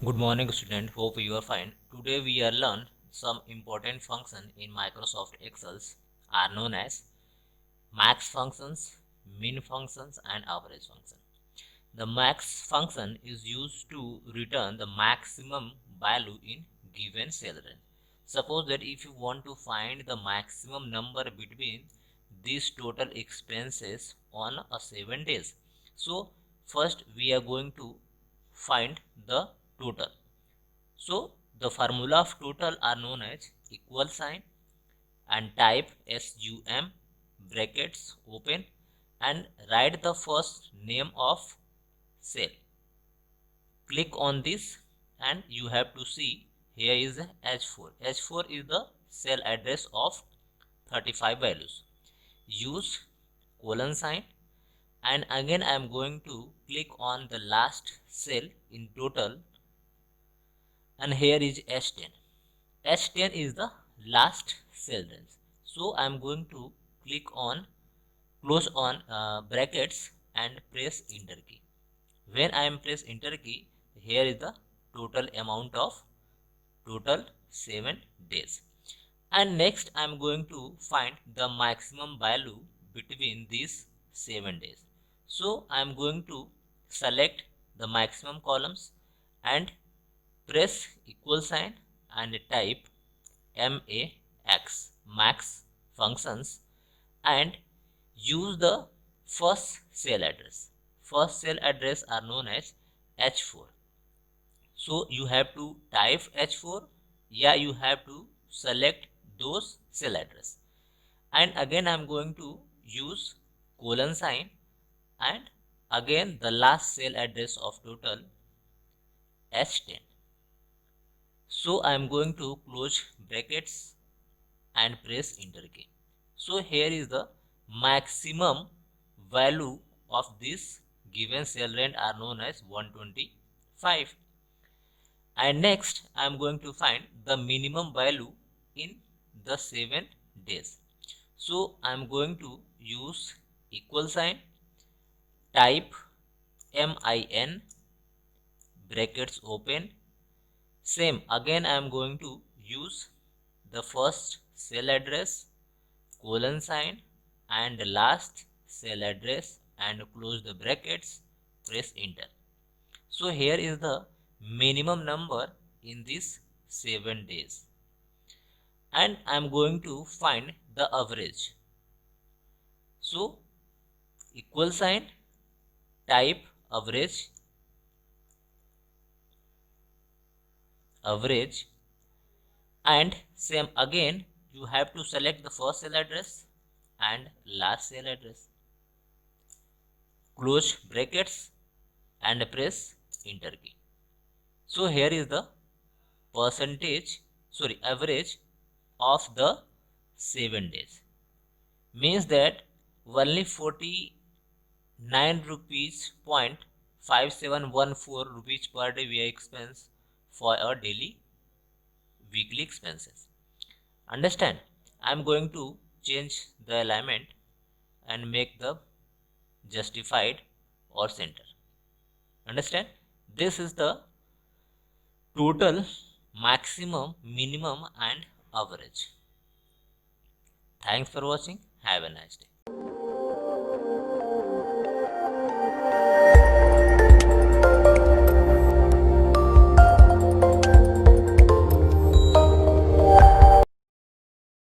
Good morning student, hope you are fine. Today we are learn some important function in Microsoft Excels are known as max functions, min functions and average function. The max function is used to return the maximum value in given cell range. Suppose that if you want to find the maximum number between these total expenses on a 7 days. So first we are going to find the total. So the formula of total are known as equal sign and type sum brackets open and write the first name of cell. Click on this and you have to see here is H4. H4 is the cell address of 35 values. Use colon sign and again I am going to click on the last cell in total and here is S10. S10 is the last cell range. So I am going to click on close on brackets and press enter key. When I am press enter key, here is the total amount of total 7 days. And next I am going to find the maximum value between these 7 days. So I am going to select the maximum columns and press equal sign and type max functions and use the first cell address. First cell address are known as H4. So you have to type H4. Yeah, you have to select those cell address. And again I am going to use colon sign and again the last cell address of total S10. So I am going to close brackets and press enter key. So here is the maximum value of this given cell range are known as 125. And next I am going to find the minimum value in the 7 days. So I am going to use equal sign, type min brackets open. Same again I am going to use the first cell address, colon sign and the last cell address and close the brackets, press enter. So here is the minimum number in this 7 days and I am going to find the average. So equal sign, type average and same again you have to select the first cell address and last cell address, close brackets and press enter key. So here is the average of the 7 days. Means that only 49 rupees point 5714 rupees per day we expense for our daily weekly expenses. Understand? I am going to change the alignment and make the justified or center. Understand? This is the total, maximum, minimum and average. Thanks for watching. Have a nice day.